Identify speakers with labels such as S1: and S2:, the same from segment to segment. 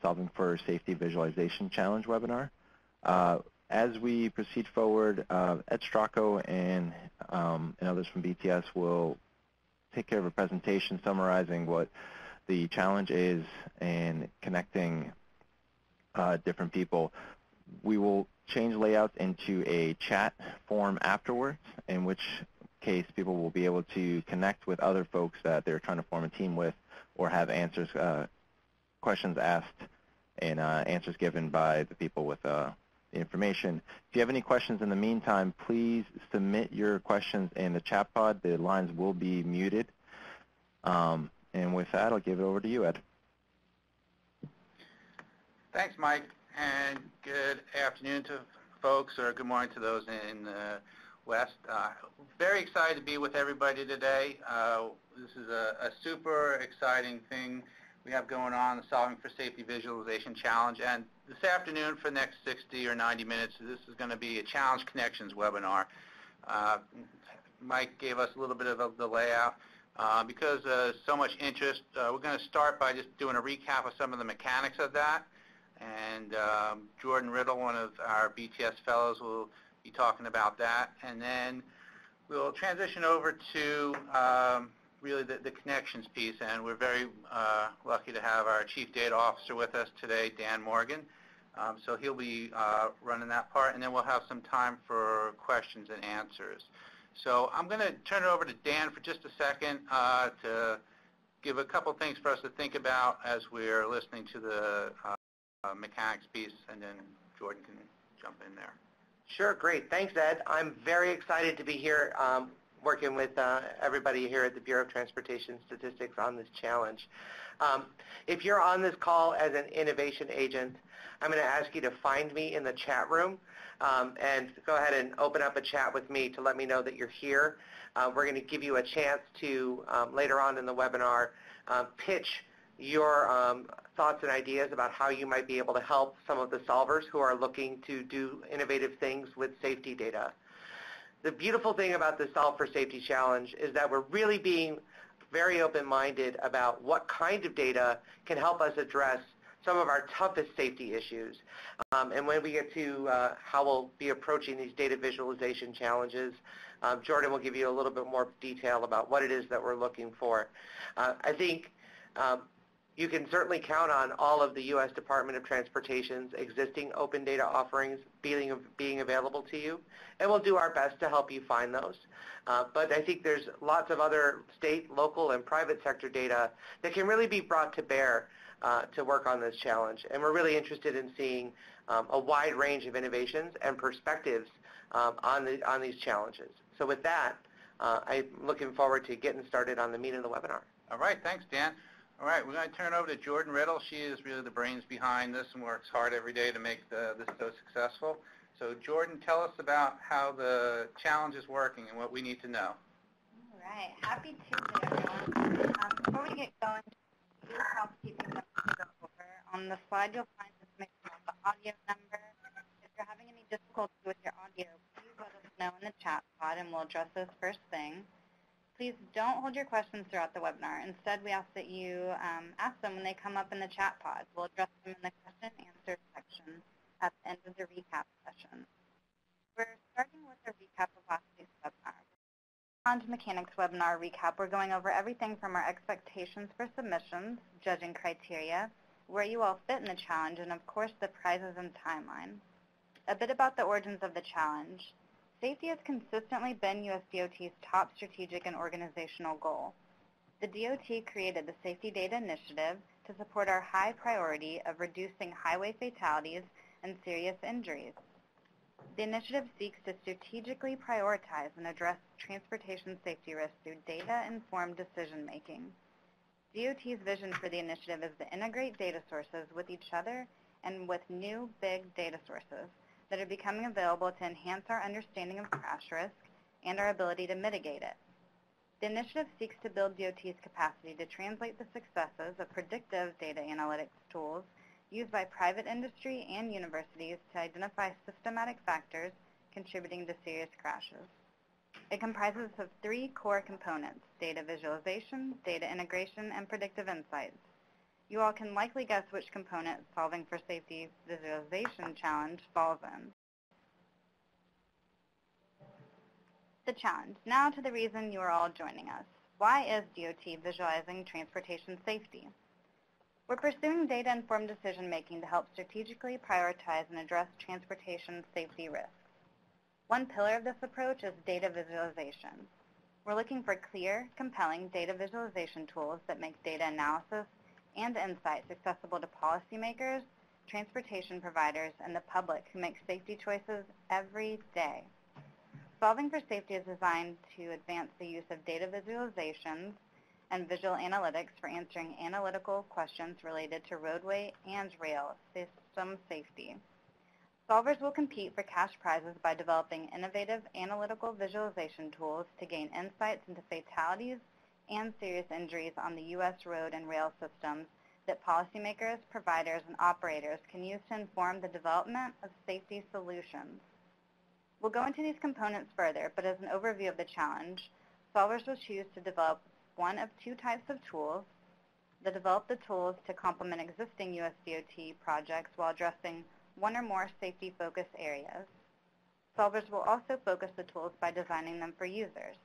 S1: Solving for Safety Visualization Challenge webinar. As we proceed forward, Ed Stracco and others from BTS will take care of a presentation summarizing what the challenge is and connecting different people. We will change layouts into a chat form afterwards, in which case people will be able to connect with other folks that they're trying to form a team with or have answers, questions asked and answers given by the people with the information. If you have any questions in the meantime, please submit your questions in the chat pod. The lines will be muted. And with that, I'll give it over to you, Ed.
S2: Thanks, Mike, and good afternoon to folks, or good morning to those in the West. Very excited to be with everybody today. This is a super exciting thing we have going on, the Solving for Safety Visualization Challenge. And this afternoon, for the next 60 or 90 minutes, this is going to be a Challenge Connections webinar. Mike gave us a little bit of the layout. Because so much interest, we're going to start by just doing a recap of some of the mechanics of that. And Jordan Riddle, one of our BTS fellows, will be talking about that. And then we'll transition over to really the connections piece. And we're very lucky to have our Chief Data Officer with us today, Dan Morgan. So he'll be running that part. And then we'll have some time for questions and answers. So I'm going to turn it over to Dan for just a second to give a couple things for us to think about as we're listening to the mechanics piece, and then Jordan can jump in there.
S3: Sure, great. Thanks, Ed. I'm very excited to be here working with everybody here at the Bureau of Transportation Statistics on this challenge. If you're on this call as an innovation agent, I'm going to ask you to find me in the chat room and go ahead and open up a chat with me to let me know that you're here. We're going to give you a chance to, later on in the webinar, pitch your thoughts and ideas about how you might be able to help some of the solvers who are looking to do innovative things with safety data. The beautiful thing about the Solve for Safety Challenge is that we're really being very open-minded about what kind of data can help us address some of our toughest safety issues. And when we get to how we'll be approaching these data visualization challenges, Jordan will give you a little bit more detail about what it is that we're looking for. I think you can certainly count on all of the U.S. Department of Transportation's existing open data offerings being available to you, and we'll do our best to help you find those. But I think there's lots of other state, local, and private sector data that can really be brought to bear to work on this challenge. And we're really interested in seeing a wide range of innovations and perspectives on these challenges. So with that, I'm looking forward to getting started on the meat of the webinar.
S2: All right, thanks, Dan. All right, we're going to turn it over to Jordan Riddle. She is really the brains behind this and works hard every day to make this so successful. So Jordan, tell us about how the challenge is working and what we need to know.
S4: All right, happy Tuesday, everyone. Before we get going, just housekeeping that we'll go over. On the slide, you'll find information about the audio number. If you're having any difficulty with your audio, please let us know in the chat pod, and we'll address those first thing. Please don't hold your questions throughout the webinar. Instead, we ask that you ask them when they come up in the chat pod. We'll address them in the question and answer section at the end of the recap session. We're starting with a recap of last week's webinar. On to Mechanics webinar recap, we're going over everything from our expectations for submissions, judging criteria, where you all fit in the challenge, and of course the prizes and timeline. A bit about the origins of the challenge. Safety has consistently been USDOT's top strategic and organizational goal. The DOT created the Safety Data Initiative to support our high priority of reducing highway fatalities and serious injuries. The initiative seeks to strategically prioritize and address transportation safety risks through data-informed decision-making. DOT's vision for the initiative is to integrate data sources with each other and with new big data sources that are becoming available to enhance our understanding of crash risk and our ability to mitigate it. The initiative seeks to build DOT's capacity to translate the successes of predictive data analytics tools used by private industry and universities to identify systematic factors contributing to serious crashes. It comprises of 3 core components: data visualization, data integration, and predictive insights. you all can likely guess which component Solving for Safety Visualization Challenge falls in. The challenge. Now to the reason you are all joining us. Why is DOT visualizing transportation safety? We're pursuing data-informed decision-making to help strategically prioritize and address transportation safety risks. One pillar of this approach is data visualization. We're looking for clear, compelling data visualization tools that make data analysis and insights accessible to policymakers, transportation providers, and the public who make safety choices every day. Solving for Safety is designed to advance the use of data visualizations and visual analytics for answering analytical questions related to roadway and rail system safety. Solvers will compete for cash prizes by developing innovative analytical visualization tools to gain insights into fatalities and serious injuries on the U.S. road and rail systems that policymakers, providers, and operators can use to inform the development of safety solutions. We'll go into these components further, but as an overview of the challenge, solvers will choose to develop one of two types of tools. They'll develop the tools to complement existing USDOT projects while addressing one or more safety-focused areas. Solvers will also focus the tools by designing them for users.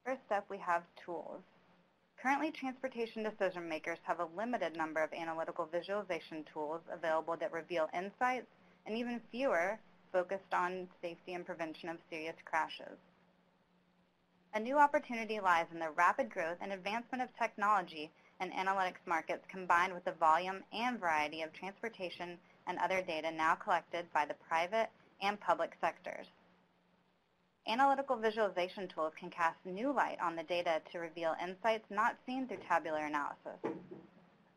S4: First up, we have tools. Currently, transportation decision makers have a limited number of analytical visualization tools available that reveal insights, and even fewer focused on safety and prevention of serious crashes. A new opportunity lies in the rapid growth and advancement of technology and analytics markets combined with the volume and variety of transportation and other data now collected by the private and public sectors. Analytical visualization tools can cast new light on the data to reveal insights not seen through tabular analysis.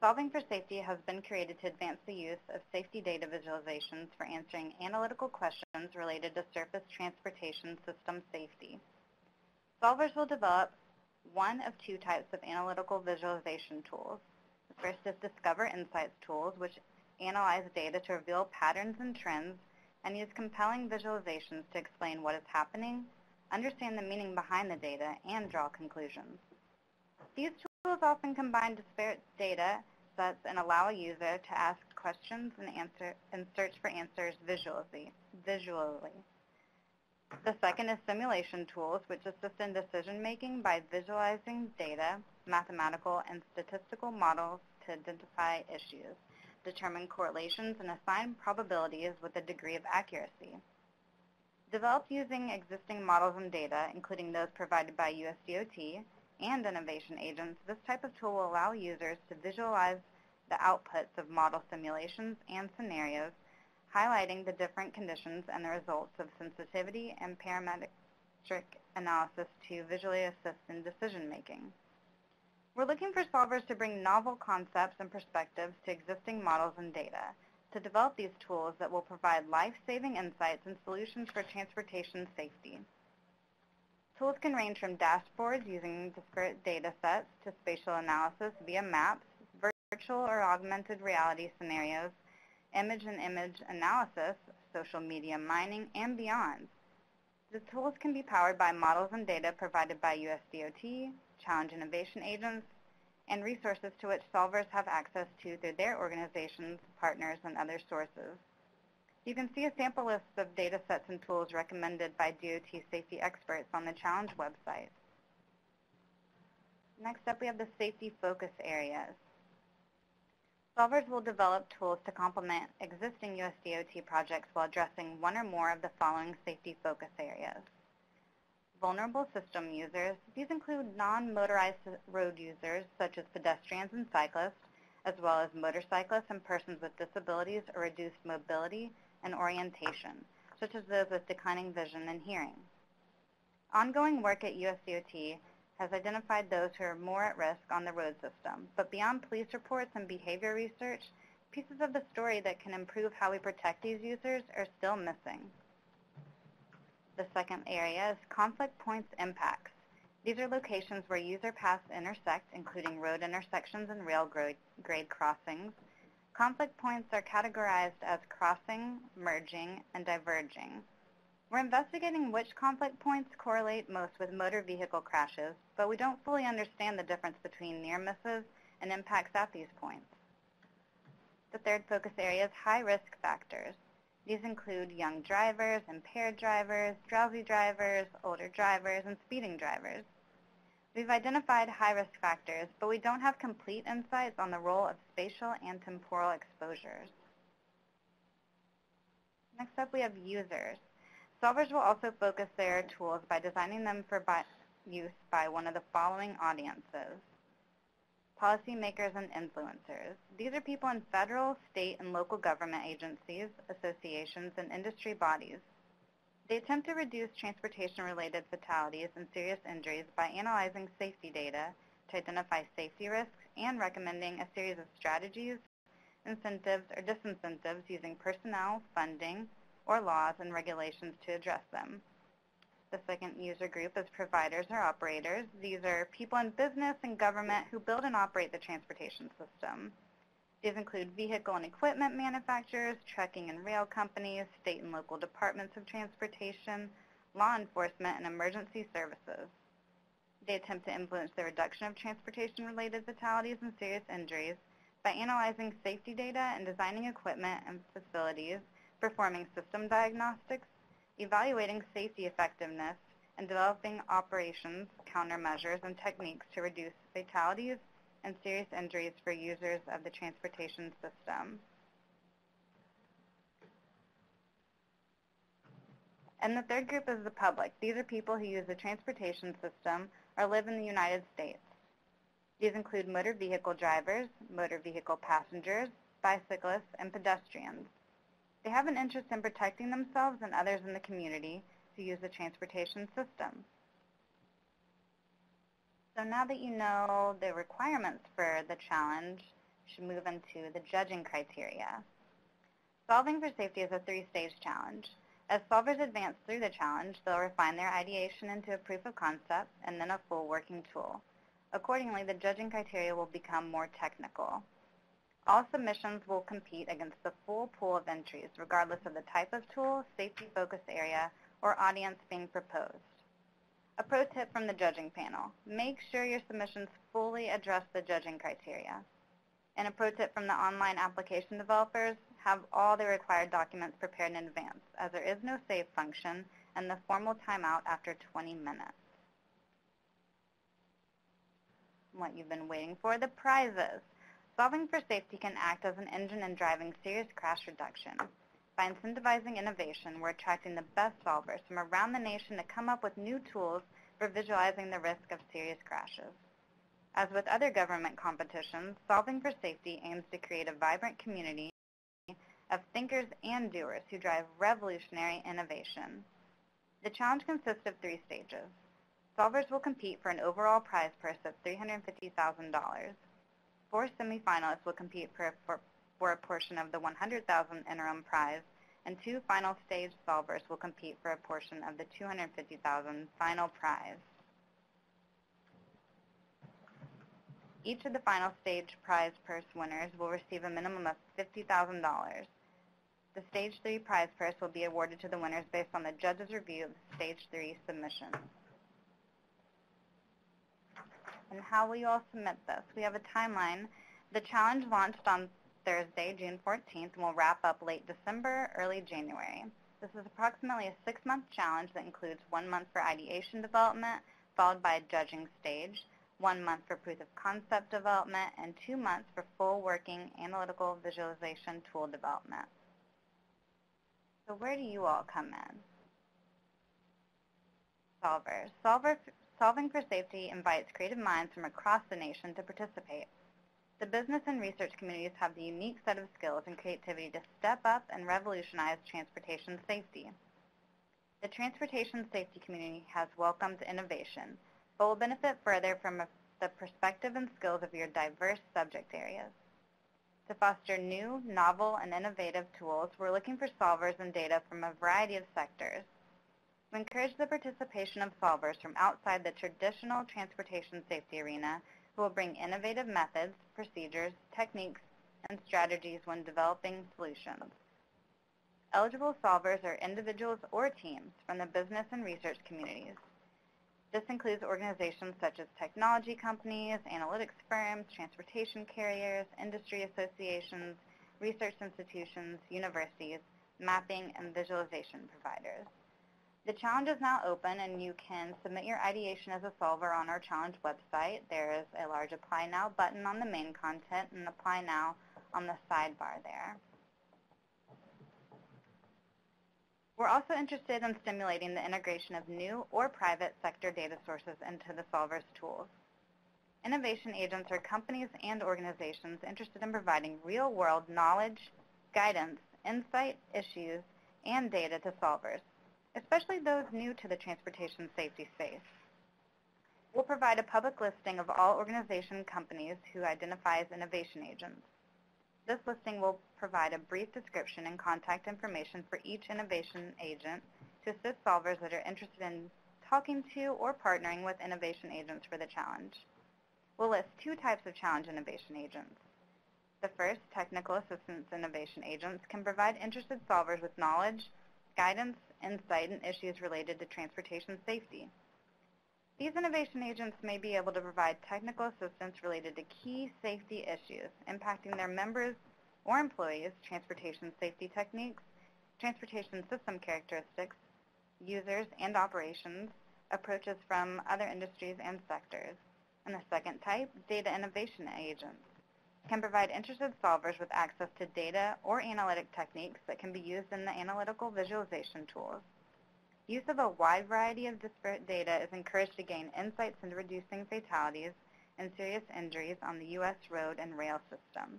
S4: Solving for Safety has been created to advance the use of safety data visualizations for answering analytical questions related to surface transportation system safety. Solvers will develop one of two types of analytical visualization tools. The first is Discover Insights tools, which analyze data to reveal patterns and trends and use compelling visualizations to explain what is happening, understand the meaning behind the data, and draw conclusions. These tools often combine disparate data sets and allow a user to ask questions and search for answers visually. The second is simulation tools, which assist in decision-making by visualizing data, mathematical and statistical models to identify issues, determine correlations, and assign probabilities with a degree of accuracy. Developed using existing models and data, including those provided by USDOT and innovation agents, this type of tool will allow users to visualize the outputs of model simulations and scenarios, highlighting the different conditions and the results of sensitivity and parametric analysis to visually assist in decision-making. We're looking for solvers to bring novel concepts and perspectives to existing models and data, to develop these tools that will provide life-saving insights and solutions for transportation safety. Tools can range from dashboards using disparate data sets to spatial analysis via maps, virtual or augmented reality scenarios, image-and-image analysis, social media mining, and beyond. The tools can be powered by models and data provided by USDOT, challenge innovation agents, and resources to which solvers have access to through their organizations, partners, and other sources. You can see a sample list of data sets and tools recommended by DOT safety experts on the challenge website. Next up, we have the safety focus areas. Solvers will develop tools to complement existing USDOT projects while addressing one or more of the following safety focus areas. Vulnerable system users. These include non-motorized road users such as pedestrians and cyclists, as well as motorcyclists and persons with disabilities or reduced mobility and orientation, such as those with declining vision and hearing. Ongoing work at USDOT has identified those who are more at risk on the road system, but beyond police reports and behavior research, pieces of the story that can improve how we protect these users are still missing. The second area is conflict points impacts. These are locations where user paths intersect, including road intersections and rail grade crossings. Conflict points are categorized as crossing, merging, and diverging. We're investigating which conflict points correlate most with motor vehicle crashes, but we don't fully understand the difference between near misses and impacts at these points. The third focus area is high-risk factors. These include young drivers, impaired drivers, drowsy drivers, older drivers, and speeding drivers. We've identified high-risk factors, but we don't have complete insights on the role of spatial and temporal exposures. Next up, we have users. Solvers will also focus their tools by designing them for use by one of the following audiences: policymakers and influencers. These are people in federal, state, and local government agencies, associations, and industry bodies. They attempt to reduce transportation-related fatalities and serious injuries by analyzing safety data to identify safety risks and recommending a series of strategies, incentives, or disincentives using personnel, funding, or laws and regulations to address them. The second user group is providers or operators. These are people in business and government who build and operate the transportation system. These include vehicle and equipment manufacturers, trucking and rail companies, state and local departments of transportation, law enforcement, and emergency services. They attempt to influence the reduction of transportation-related fatalities and serious injuries by analyzing safety data and designing equipment and facilities, performing system diagnostics, evaluating safety effectiveness, and developing operations, countermeasures, and techniques to reduce fatalities and serious injuries for users of the transportation system. And the third group is the public. These are people who use the transportation system or live in the United States. These include motor vehicle drivers, motor vehicle passengers, bicyclists, and pedestrians. They have an interest in protecting themselves and others in the community who use the transportation system. So now that you know the requirements for the challenge, you should move into the judging criteria. Solving for Safety is a three-stage challenge. As solvers advance through the challenge, they'll refine their ideation into a proof of concept and then a full working tool. Accordingly, the judging criteria will become more technical. All submissions will compete against the full pool of entries, regardless of the type of tool, safety focus area, or audience being proposed. A pro tip from the judging panel: make sure your submissions fully address the judging criteria. And a pro tip from the online application developers: have all the required documents prepared in advance, as there is no save function and the formal timeout after 20 minutes. What you've been waiting for, the prizes. Solving for Safety can act as an engine in driving serious crash reduction. By incentivizing innovation, we're attracting the best solvers from around the nation to come up with new tools for visualizing the risk of serious crashes. As with other government competitions, Solving for Safety aims to create a vibrant community of thinkers and doers who drive revolutionary innovation. The challenge consists of 3 stages. Solvers will compete for an overall prize purse of $350,000. 4 semifinalists will compete for a portion of the $100,000 interim prize, and 2 final stage solvers will compete for a portion of the $250,000 final prize. Each of the final stage prize purse winners will receive a minimum of $50,000. The Stage 3 prize purse will be awarded to the winners based on the judge's review of the Stage 3 submissions. And how will you all submit this? We have a timeline. The challenge launched on Thursday, June 14th, and will wrap up late December, early January. This is approximately a 6-month challenge that includes 1 month for ideation development, followed by a judging stage, 1 month for proof of concept development, and 2 months for full working analytical visualization tool development. So where do you all come in? Solvers. Solving for Safety invites creative minds from across the nation to participate. The business and research communities have the unique set of skills and creativity to step up and revolutionize transportation safety. The transportation safety community has welcomed innovation, but will benefit further from the perspective and skills of your diverse subject areas. To foster new, novel, and innovative tools, we're looking for solvers and data from a variety of sectors. We encourage the participation of solvers from outside the traditional transportation safety arena who will bring innovative methods, procedures, techniques, and strategies when developing solutions. Eligible solvers are individuals or teams from the business and research communities. This includes organizations such as technology companies, analytics firms, transportation carriers, industry associations, research institutions, universities, mapping, and visualization providers. The challenge is now open, and you can submit your ideation as a solver on our challenge website. There is a large Apply Now button on the main content and Apply Now on the sidebar there. We're also interested in stimulating the integration of new or private sector data sources into the solver's tools. Innovation agents are companies and organizations interested in providing real-world knowledge, guidance, insight, issues, and data to solvers, especially those new to the transportation safety space. We'll provide a public listing of all organization companies who identify as innovation agents. This listing will provide a brief description and contact information for each innovation agent to assist solvers that are interested in talking to or partnering with innovation agents for the challenge. We'll list 2 types of challenge innovation agents. The first, technical assistance innovation agents, can provide interested solvers with knowledge, guidance, insight, and issues related to transportation safety. These innovation agents may be able to provide technical assistance related to key safety issues impacting their members or employees, transportation safety techniques, transportation system characteristics, users and operations, approaches from other industries and sectors. And the second type, data innovation agents, can provide interested solvers with access to data or analytic techniques that can be used in the analytical visualization tools. Use of a wide variety of disparate data is encouraged to gain insights into reducing fatalities and serious injuries on the U.S. road and rail systems.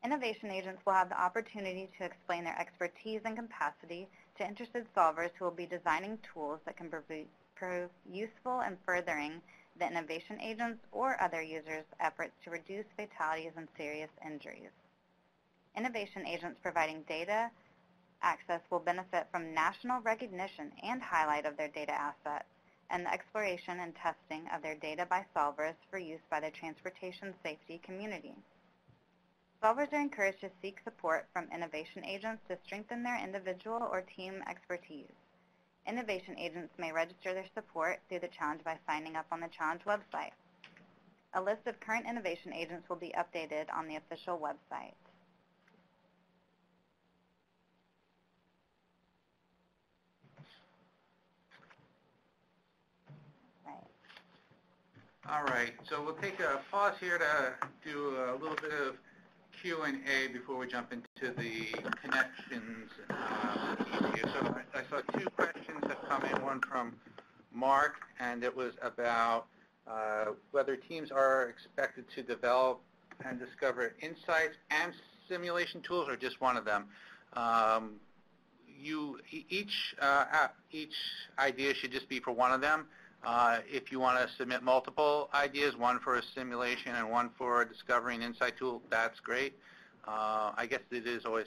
S4: Innovation agents will have the opportunity to explain their expertise and capacity to interested solvers who will be designing tools that can prove useful in furthering the innovation agents or other users' efforts to reduce fatalities and serious injuries. Innovation agents providing data access will benefit from national recognition and highlight of their data assets and the exploration and testing of their data by solvers for use by the transportation safety community. Solvers are encouraged to seek support from innovation agents to strengthen their individual or team expertise. Innovation agents may register their support through the challenge by signing up on the challenge website. A list of current innovation agents will be updated on the official website.
S2: All right, so we'll take a pause here to do a little bit of Q&A before we jump into the connections issue. So I saw 2 questions that come in, one from Mark, and it was about whether teams are expected to develop and discover insights and simulation tools, or just one of them. Each idea should just be for one of them. If you want to submit multiple ideas, one for a simulation and one for a discovery and insight tool, that's great. I guess it is always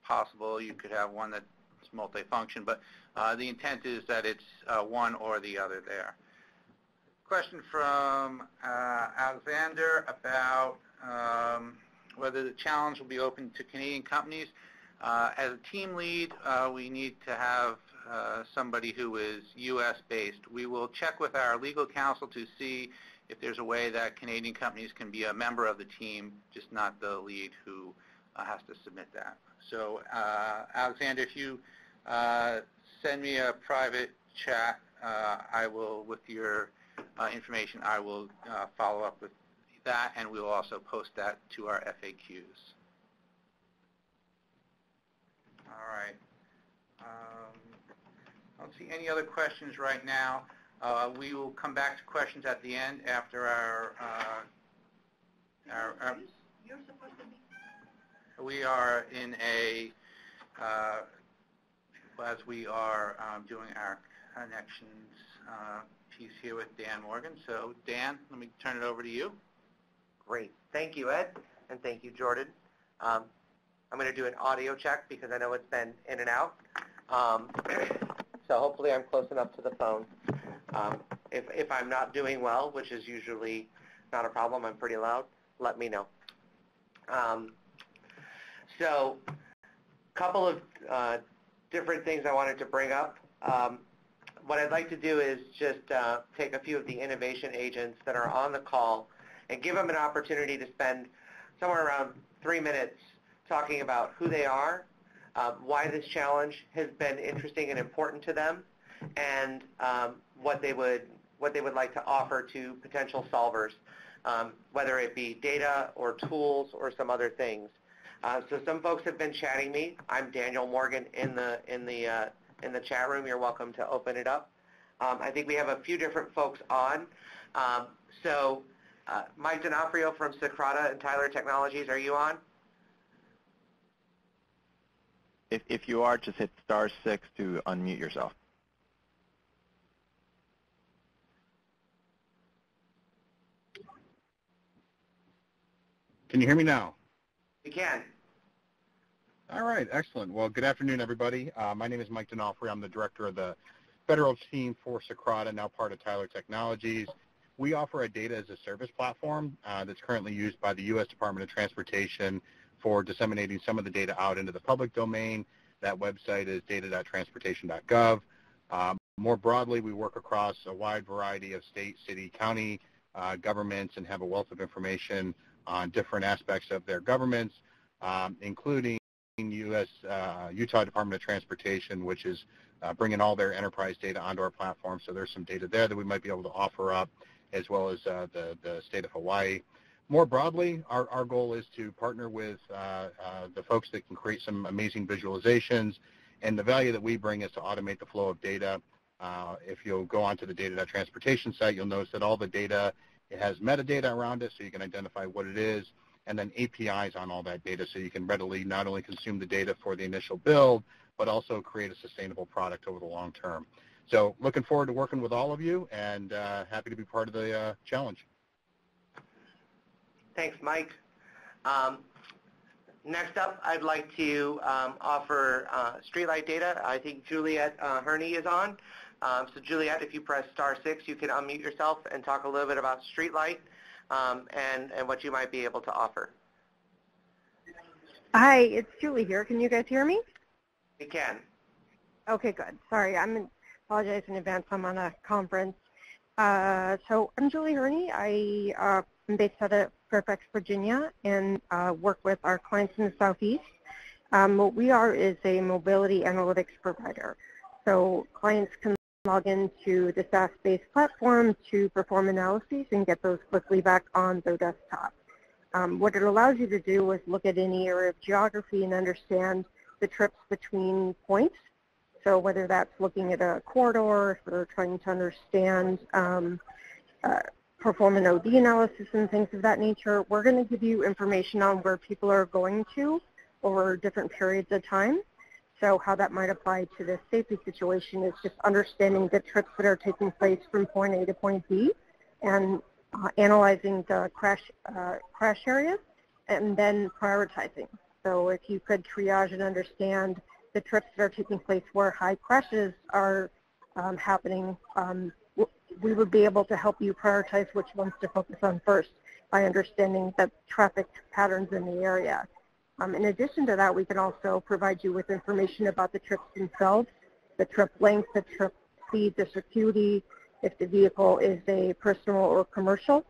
S2: possible you could have one that's multifunction, but the intent is that it's one or the other there. Question from Alexander about whether the challenge will be open to Canadian companies. As a team lead, we need to have somebody who is U.S.-based. We will check with our legal counsel to see if there's a way that Canadian companies can be a member of the team, just not the lead who has to submit that. So, Alexander, if you send me a private chat, I will, with your information, I will follow up with that, and we will also post that to our FAQs. All right. I don't see any other questions right now. We will come back to questions at the end after our
S3: You're supposed to be.
S2: we are in a, as we are doing our connections piece here with Dan Morgan. So Dan, let me turn it over to you.
S3: Great. Thank you, Ed, and thank you, Jordan. I'm going to do an audio check because I know it's been in and out. So hopefully I'm close enough to the phone. If I'm not doing well, which is usually not a problem, I'm pretty loud, let me know. So a couple of different things I wanted to bring up. what I'd like to do is just take a few of the innovation agents that are on the call and give them an opportunity to spend somewhere around 3 minutes talking about who they are, why this challenge has been interesting and important to them, and what they would like to offer to potential solvers, whether it be data or tools or some other things. So some folks have been chatting me. I'm Daniel Morgan in the chat room. You're welcome to open it up. I think we have a few different folks on. Mike D'Onofrio from Socrata and Tyler Technologies, are you on?
S1: If you are, just hit *6 to unmute yourself.
S5: Can you hear me now?
S3: We can.
S5: All right, excellent. Well, good afternoon, everybody. My name is Mike D'Onofrio. I'm the director of the federal team for Socrata, now part of Tyler Technologies. We offer a data as a service platform that's currently used by the U.S. Department of Transportation for disseminating some of the data out into the public domain. That website is data.transportation.gov. More broadly, we work across a wide variety of state, city, county governments and have a wealth of information on different aspects of their governments, including Utah Department of Transportation, which is bringing all their enterprise data onto our platform. So there's some data there that we might be able to offer up, as well as the state of Hawaii. More broadly, our goal is to partner with the folks that can create some amazing visualizations, and the value that we bring is to automate the flow of data. If you'll go onto the data.transportation site, you'll notice that all the data, it has metadata around it so you can identify what it is, and then APIs on all that data so you can readily not only consume the data for the initial build, but also create a sustainable product over the long term. So looking forward to working with all of you, and happy to be part of the challenge.
S3: Thanks, Mike. Next up, I'd like to offer streetlight data. I think Juliet Herney is on. So Juliet, if you press *6, you can unmute yourself and talk a little bit about streetlight and what you might be able to offer.
S6: Hi, it's Julie here. Can you guys hear me?
S3: We can.
S6: Okay, good. Sorry, I apologize in advance. I'm on a conference. So I'm Julie Herney. I'm based out of Fairfax, Virginia, and work with our clients in the Southeast. What we are is a mobility analytics provider. So clients can log into the SaaS-based platform to perform analyses and get those quickly back on their desktop. What it allows you to do is look at any area of geography and understand the trips between points. So whether that's looking at a corridor, if they're trying to understand, perform an OD analysis and things of that nature, we're going to give you information on where people are going to over different periods of time. So how that might apply to the safety situation is just understanding the trips that are taking place from point A to point B and analyzing the crash areas and then prioritizing. So if you could triage and understand the trips that are taking place where high crashes are happening, we would be able to help you prioritize which ones to focus on first by understanding the traffic patterns in the area. In addition to that, we can also provide you with information about the trips themselves, the trip length, the trip speed, the circuity, if the vehicle is a personal or commercial.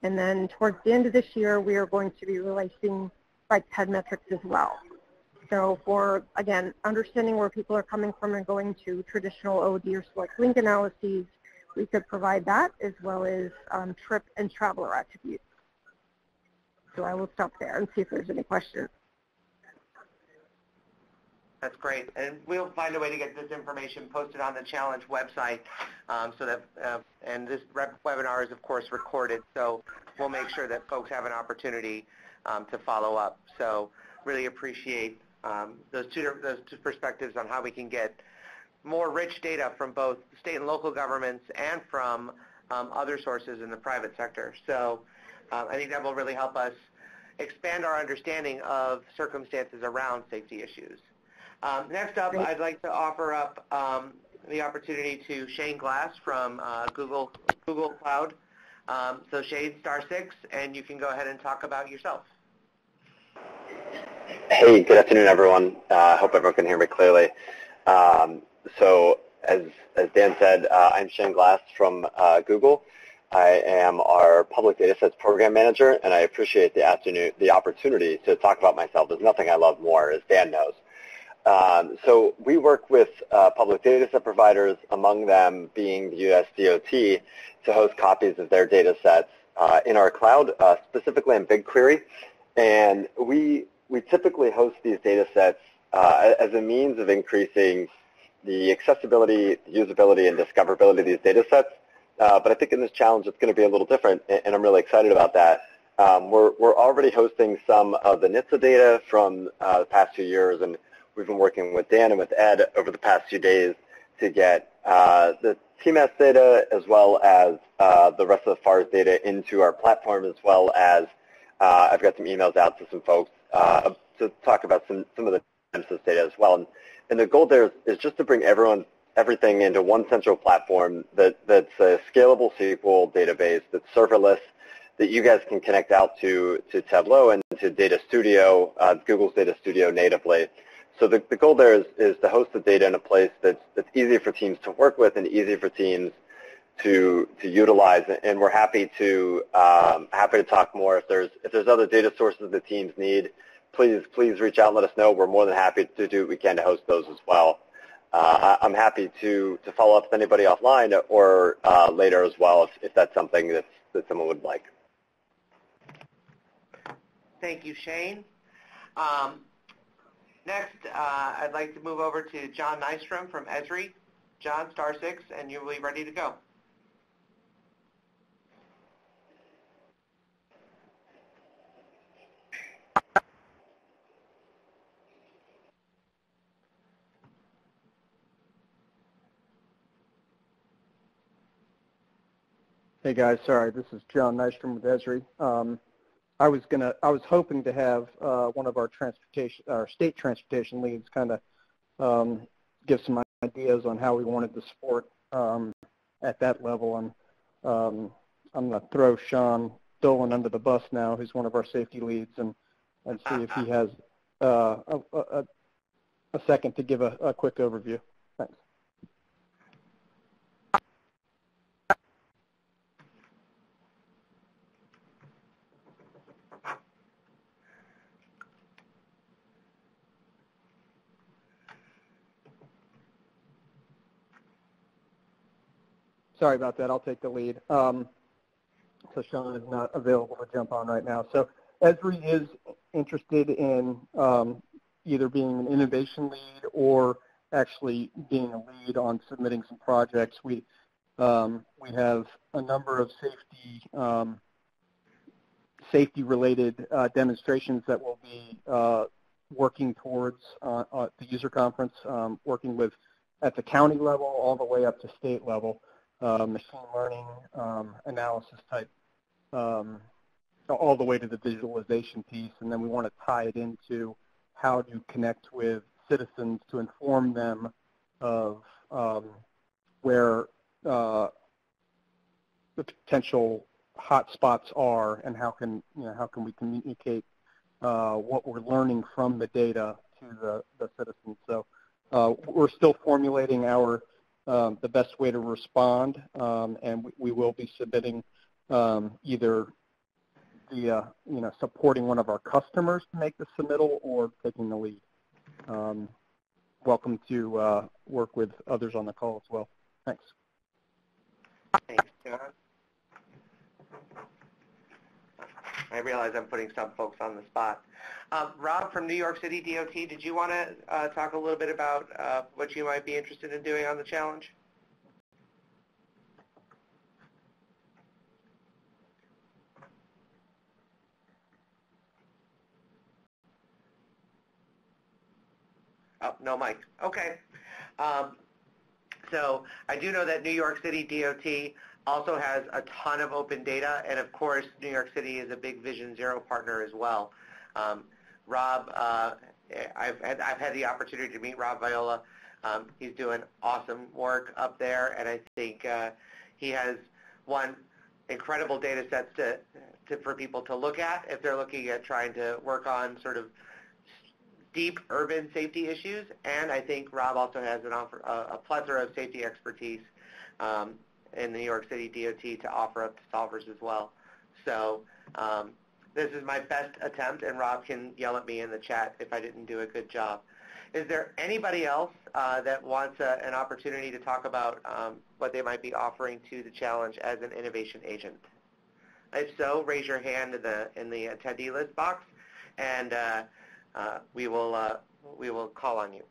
S6: And then towards the end of this year, we are going to be releasing bike ped metrics as well. So for, again, understanding where people are coming from and going to traditional OD or select link analyses, we could provide that as well as trip and traveler attributes. So I will stop there and see if there's any questions.
S3: That's great. And we'll find a way to get this information posted on the challenge website so that, and this webinar is, of course, recorded, so we'll make sure that folks have an opportunity to follow up. So really appreciate those two perspectives on how we can get more rich data from both state and local governments and from other sources in the private sector. So I think that will really help us expand our understanding of circumstances around safety issues. Next up, I'd like to offer up the opportunity to Shane Glass from Google Cloud. So Shane, *6, and you can go ahead and talk about yourself.
S7: Hey, good afternoon, everyone. I hope everyone can hear me clearly. So As Dan said, I'm Shane Glass from Google. I am our Public Data Sets Program Manager, and I appreciate the opportunity to talk about myself. There's nothing I love more, as Dan knows. So we work with public data set providers, among them being the USDOT, to host copies of their data sets in our cloud, specifically in BigQuery. And we typically host these data sets as a means of increasing the accessibility, usability, and discoverability of these data sets. But I think in this challenge it's going to be a little different, and I'm really excited about that. We're already hosting some of the NHTSA data from the past 2 years, and we've been working with Dan and with Ed over the past few days to get the TMS data as well as the rest of the FARS data into our platform, as well as I've got some emails out to some folks to talk about some of the TMS data as well. And the goal there is just to bring everything into one central platform that's a scalable SQL database that's serverless, that you guys can connect out to Tableau and to Data Studio, Google's Data Studio natively. So the goal there is to host the data in a place that's easy for teams to work with and easy for teams to utilize. And we're happy to talk more. If there's other data sources the teams need, please reach out and let us know. We're more than happy to do what we can to host those as well. I'm happy to follow up with anybody offline or later as well if that's something that someone would like.
S3: Thank you, Shane. Next, I'd like to move over to John Nystrom from Esri. John, *6, and you'll be ready to go.
S8: Hey guys, sorry, this is John Nystrom with Esri. I was hoping to have one of our state transportation leads kind of give some ideas on how we wanted to support at that level. And I'm going to throw Sean Dolan under the bus now, who's one of our safety leads, and see if he has a second to give a quick overview. Thanks. Sorry about that. I'll take the lead. So Sean is not available to jump on right now. So Esri is interested in either being an innovation lead or actually being a lead on submitting some projects. We have a number of safety-related demonstrations that we'll be working towards at the user conference, working with at the county level all the way up to state level. Machine learning analysis type, all the way to the visualization piece, and then we want to tie it into how to connect with citizens to inform them of where the potential hot spots are, and how can we communicate what we're learning from the data to the citizens. So we're still formulating the best way to respond, and we will be submitting either the supporting one of our customers to make the submittal or taking the lead. Welcome to work with others on the call as well. Thanks.
S3: Thanks, John. I realize I'm putting some folks on the spot. Rob from New York City DOT, did you want to talk a little bit about what you might be interested in doing on the challenge? Oh, no mic. Okay. So I do know that New York City DOT also has a ton of open data, and of course, New York City is a big Vision Zero partner as well. Rob, I've had the opportunity to meet Rob Viola. He's doing awesome work up there, and I think he has incredible data sets for people to look at if they're looking at trying to work on sort of deep urban safety issues, and I think Rob also has a plethora of safety expertise in the New York City DOT to offer up to solvers as well. So this is my best attempt, and Rob can yell at me in the chat if I didn't do a good job. Is there anybody else that wants an opportunity to talk about what they might be offering to the challenge as an innovation agent? If so, raise your hand in the attendee list box, and we will call on you.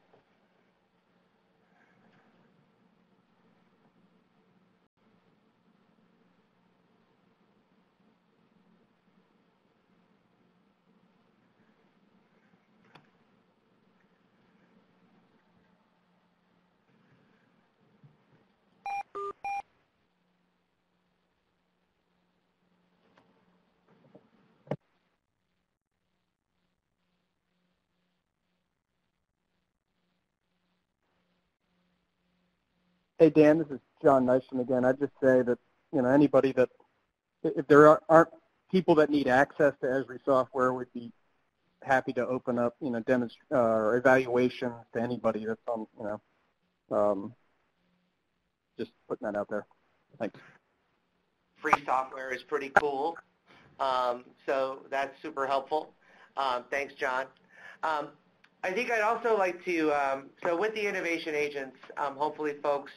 S8: Hey, Dan, this is John Nystrom again. I'd just say that, anybody that, if there aren't people that need access to Esri software, would be happy to open up, or evaluations to anybody that's on, just putting that out there. Thanks.
S3: Free software is pretty cool, so that's super helpful. Thanks, John. I think I'd also like to, so with the innovation agents, hopefully folks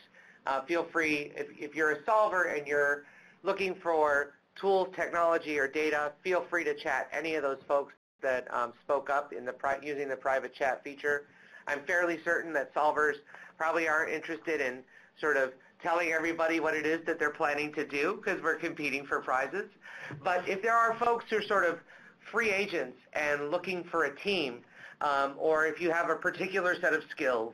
S3: feel free, if you're a solver and you're looking for tools, technology, or data, feel free to chat any of those folks that spoke up in using the private chat feature. I'm fairly certain that solvers probably aren't interested in sort of telling everybody what it is that they're planning to do because we're competing for prizes. But if there are folks who are sort of free agents and looking for a team, or if you have a particular set of skills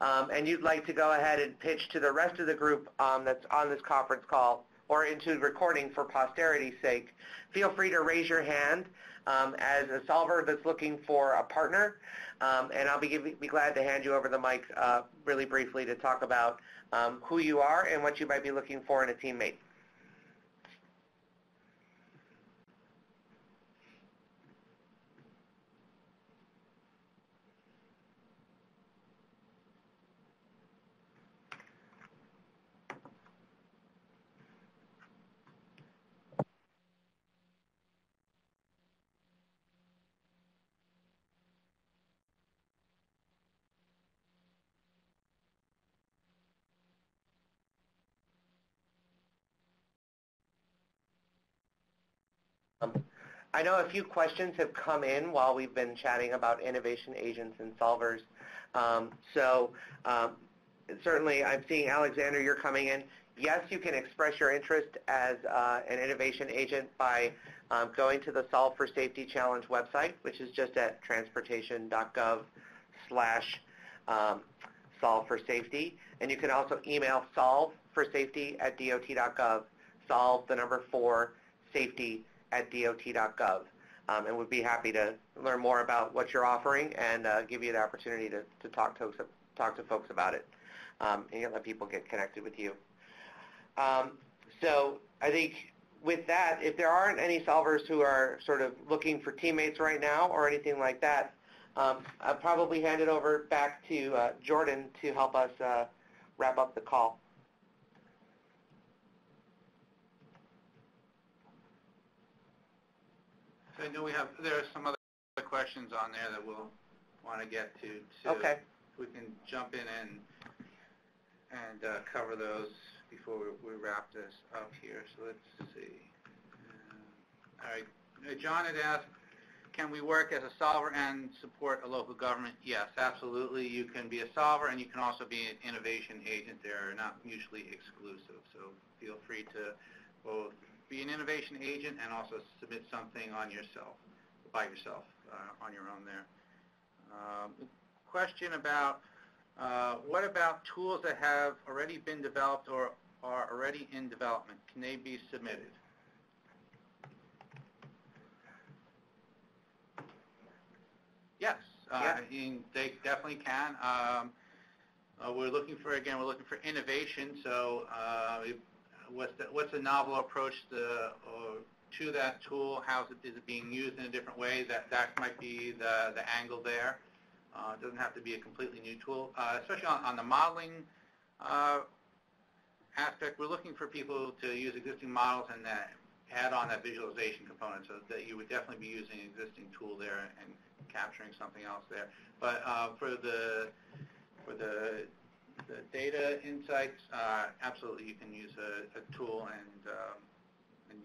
S3: and you'd like to go ahead and pitch to the rest of the group that's on this conference call or into recording for posterity's sake, feel free to raise your hand as a solver that's looking for a partner, and I'll be glad to hand you over the mic really briefly to talk about who you are and what you might be looking for in a teammate. I know a few questions have come in while we've been chatting about innovation agents and solvers. Certainly I'm seeing, Alexander, you're coming in. Yes, you can express your interest as an innovation agent by going to the Solve for Safety Challenge website, which is just at transportation.gov/solve4safety. And you can also email solveforsafety@dot.gov, solve the number 4 safety@dot.gov. And we'd be happy to learn more about what you're offering and give you the opportunity to talk to folks about it and let people get connected with you. So I think with that, if there aren't any solvers who are sort of looking for teammates right now or anything like that, I'll probably hand it over back to Jordan to help us wrap up the call.
S2: So I know there are some other questions on there that we'll want to get to. So
S3: okay.
S2: We can jump in and cover those before we wrap this up here. So let's see. All right. John had asked, can we work as a solver and support a local government? Yes, absolutely. You can be a solver and you can also be an innovation agent. They're not mutually exclusive. So feel free to both be an innovation agent and also submit something on yourself, by yourself, on your own there. Question about what about tools that have already been developed or are already in development? Can they be submitted? Yes, they definitely can. We're looking for innovation. So what's the novel approach to that tool? How is it being used in a different way? That might be the angle there. It doesn't have to be a completely new tool, especially on the modeling aspect. We're looking for people to use existing models and add on that visualization component, so that you would definitely be using an existing tool there and capturing something else there. But for the data insights, absolutely you can use a tool and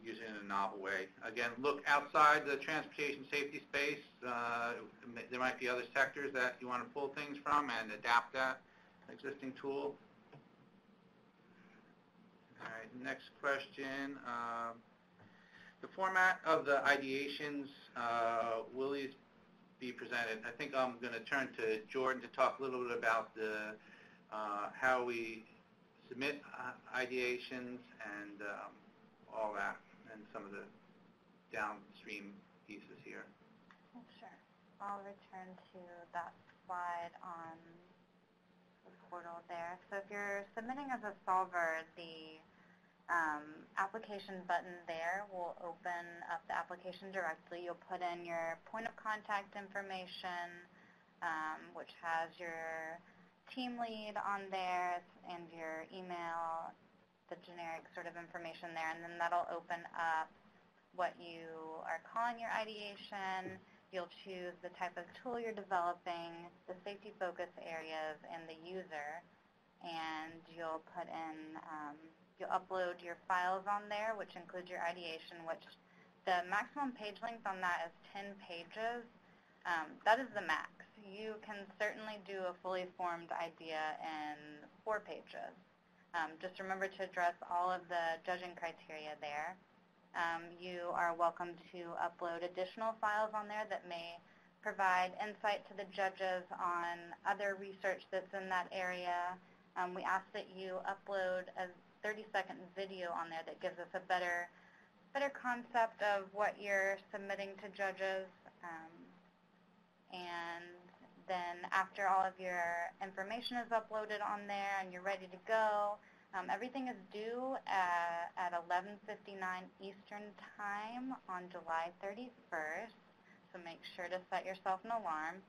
S2: use it in a novel way. Again, look outside the transportation safety space. There might be other sectors that you want to pull things from and adapt that existing tool. All right, next question. The format of the ideations will these be presented? I think I'm going to turn to Jordan to talk a little bit about how we submit ideations and all that, and some of the downstream pieces here.
S4: Sure. I'll return to that slide on the portal there. So if you're submitting as a solver, the application button there will open up the application directly. You'll put in your point of contact information, which has your team lead on there and your email, the generic sort of information there, and then that'll open up what you are calling your ideation. You'll choose the type of tool you're developing, the safety focus areas, and the user, and you'll put in, you'll upload your files on there, which includes your ideation, which the maximum page length on that is 10 pages. That is the max. You can certainly do a fully formed idea in 4 pages. Just remember to address all of the judging criteria there. You are welcome to upload additional files on there that may provide insight to the judges on other research that's in that area. We ask that you upload a 30-second video on there that gives us a better concept of what you're submitting to judges. And then after all of your information is uploaded on there and you're ready to go, everything is due at 11:59 Eastern Time on July 31st, so make sure to set yourself an alarm.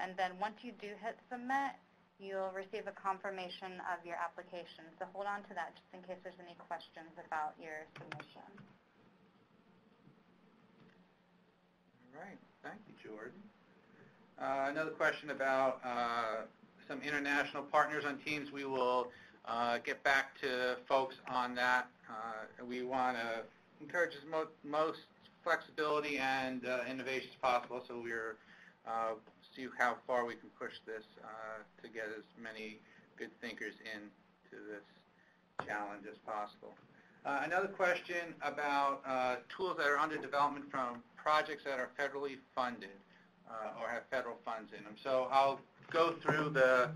S4: And then once you do hit submit, you'll receive a confirmation of your application. So hold on to that just in case there's any questions about your submission.
S2: All right, thank you, Jordan. Another question about some international partners on teams. We will get back to folks on that. We want to encourage as most flexibility and innovation as possible, so we're see how far we can push this to get as many good thinkers into this challenge as possible. Another question about tools that are under development from projects that are federally funded or have federal funds in them. So I'll go through the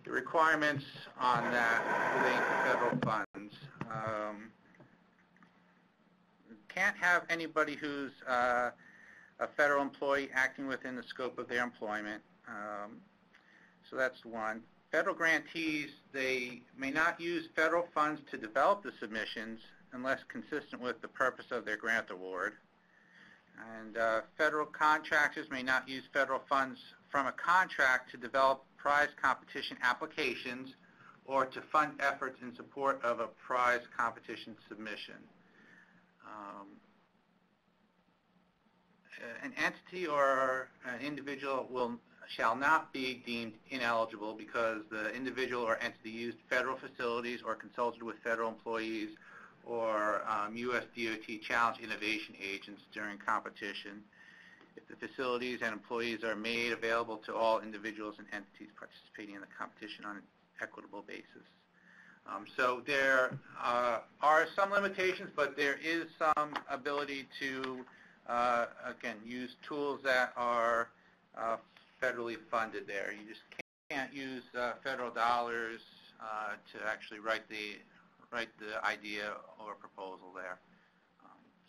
S2: requirements on that relating to federal funds. Can't have anybody who's a federal employee acting within the scope of their employment. So that's one. Federal grantees, they may not use federal funds to develop the submissions unless consistent with the purpose of their grant award. And federal contractors may not use federal funds from a contract to develop prize competition applications or to fund efforts in support of a prize competition submission. An entity or an individual shall not be deemed ineligible because the individual or entity used federal facilities or consulted with federal employees or USDOT challenge innovation agents during competition. If the facilities and employees are made available to all individuals and entities participating in the competition on an equitable basis. So there are some limitations, but there is some ability to, again, use tools that are federally funded there. You just can't use federal dollars to actually write the idea or proposal there.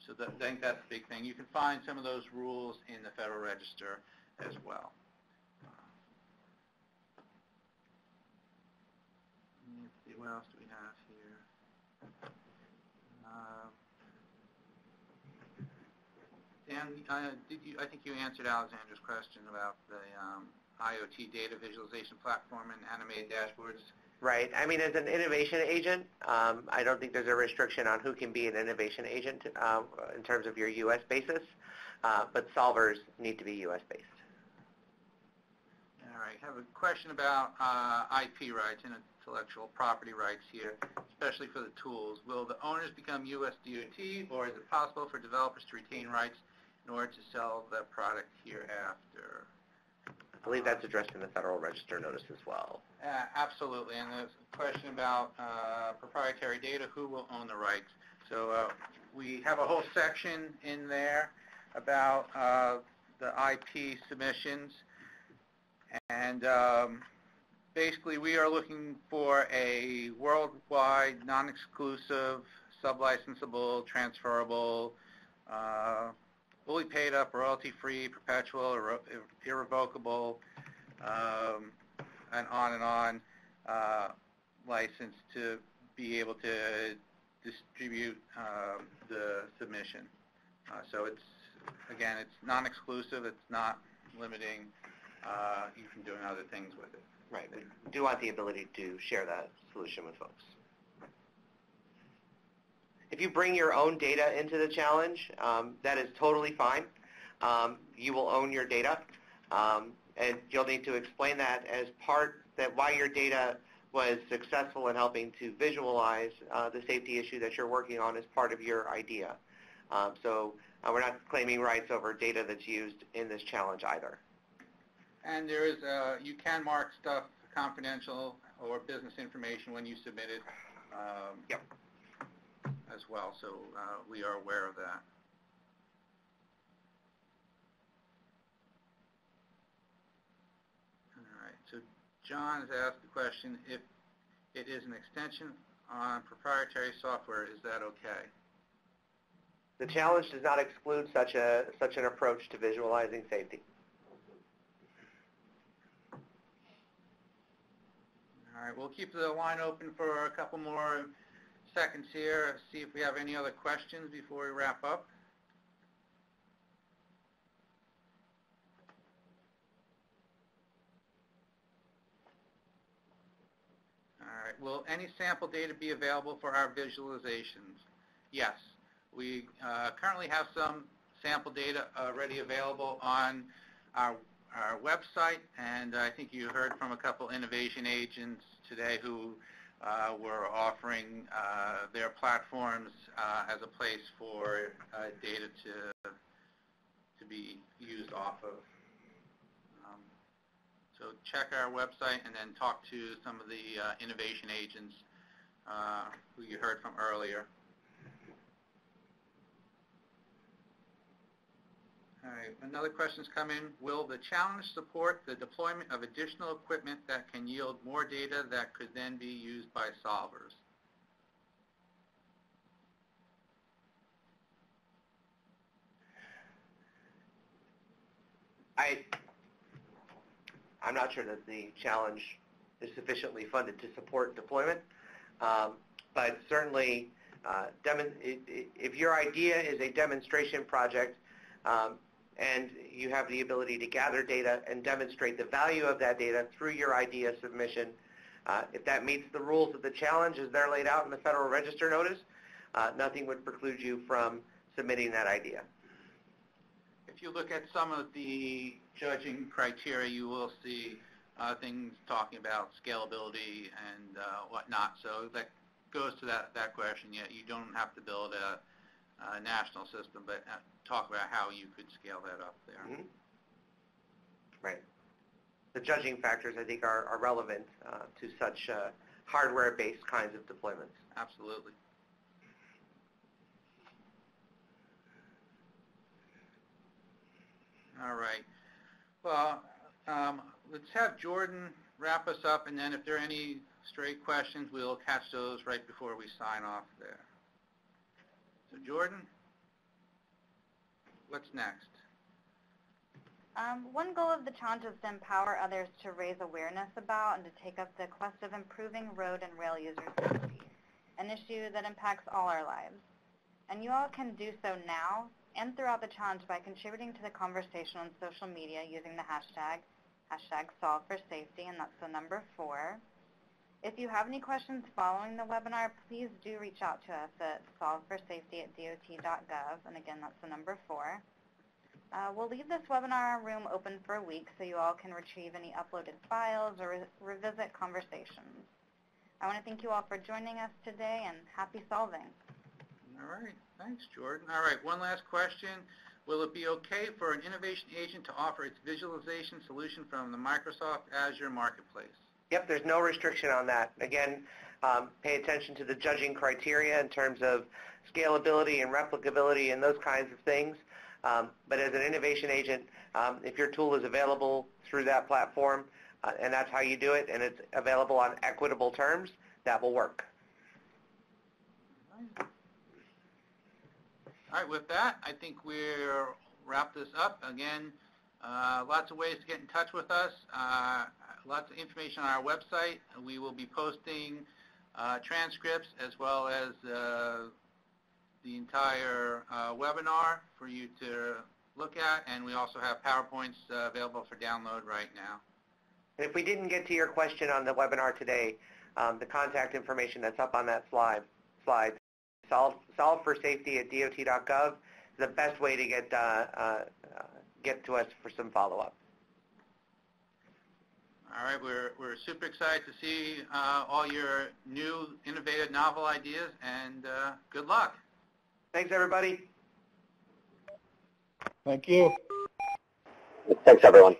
S2: So I think that's the big thing. You can find some of those rules in the Federal Register as well. Let's see, what else do we have here? Dan, I think you answered Alexander's question about the IoT data visualization platform and animated dashboards.
S3: Right. I mean, as an innovation agent, I don't think there's a restriction on who can be an innovation agent in terms of your U.S. basis, but solvers need to be U.S. based.
S2: All right. I have a question about IP rights and intellectual property rights here, especially for the tools. Will the owners become USDOT, or is it possible for developers to retain rights in order to sell the product hereafter?
S3: I believe that's addressed in the Federal Register notice as well.
S2: Absolutely, and there's a question about proprietary data, who will own the rights. So we have a whole section in there about the IP submissions, and basically we are looking for a worldwide, non-exclusive, sub-licensable, transferable, fully paid up, royalty-free, perpetual, irrevocable, and on, license to be able to distribute the submission. So it's, again, it's non-exclusive, it's not limiting you from doing other things with it.
S3: Right. We do want the ability to share that solution with folks. If you bring your own data into the challenge, that is totally fine. You will own your data, and you'll need to explain that as part that why your data was successful in helping to visualize the safety issue that you're working on as part of your idea. So we're not claiming rights over data that's used in this challenge either.
S2: And there is, you can mark stuff confidential or business information when you submit it.
S3: Yep.
S2: As well, so we are aware of that. All right, so John has asked the question, if it is an extension on proprietary software, is that okay?
S3: The challenge does not exclude such an approach to visualizing safety.
S2: All right, we'll keep the line open for a couple more seconds here, see if we have any other questions before we wrap up. All right, will any sample data be available for our visualizations? Yes, we currently have some sample data already available on our website, and I think you heard from a couple innovation agents today who were offering their platforms as a place for data to be used off of. So check our website and then talk to some of the innovation agents who you heard from earlier. All right, another question's come in. Will the challenge support the deployment of additional equipment that can yield more data that could then be used by solvers?
S3: I'm not sure that the challenge is sufficiently funded to support deployment, but certainly if your idea is a demonstration project, and you have the ability to gather data and demonstrate the value of that data through your idea submission. If that meets the rules of the challenge as they're laid out in the Federal Register notice, nothing would preclude you from submitting that idea.
S2: If you look at some of the judging criteria, you will see things talking about scalability and whatnot. So that goes to that question. Yeah, you don't have to build a national system, but talk about how you could scale that up there.
S3: Mm-hmm. Right. The judging factors, I think, are relevant to such hardware-based kinds of deployments.
S2: Absolutely. All right. Well, let's have Jordan wrap us up, and then if there are any stray questions, we'll catch those right before we sign off there. So Jordan, what's next?
S4: One goal of the challenge is to empower others to raise awareness about and to take up the quest of improving road and rail user safety, an issue that impacts all our lives. And you all can do so now and throughout the challenge by contributing to the conversation on social media using the hashtag #SolveForSafety, and that's the number 4. If you have any questions following the webinar, please do reach out to us at solveforsafety@dot.gov, and again, that's the number 4. We'll leave this webinar room open for a week so you all can retrieve any uploaded files or revisit conversations. I want to thank you all for joining us today, and happy solving.
S2: All right. Thanks, Jordan. All right. One last question. Will it be okay for an innovation agent to offer its visualization solution from the Microsoft Azure Marketplace?
S3: Yep, there's no restriction on that. Again, pay attention to the judging criteria in terms of scalability and replicability and those kinds of things. But as an innovation agent, if your tool is available through that platform, and that's how you do it, and it's available on equitable terms, that will work.
S2: All right, with that, I think we'll wrap this up. Again, lots of ways to get in touch with us. Lots of information on our website. We will be posting transcripts as well as the entire webinar for you to look at, and we also have PowerPoints available for download right now.
S3: And if we didn't get to your question on the webinar today, the contact information that's up on that slide, solveforsafety@dot.gov is the best way to get to us for some follow-up.
S2: All right, we're super excited to see all your new, innovative, novel ideas, and good luck.
S3: Thanks, everybody.
S8: Thank you.
S7: Thanks, everyone.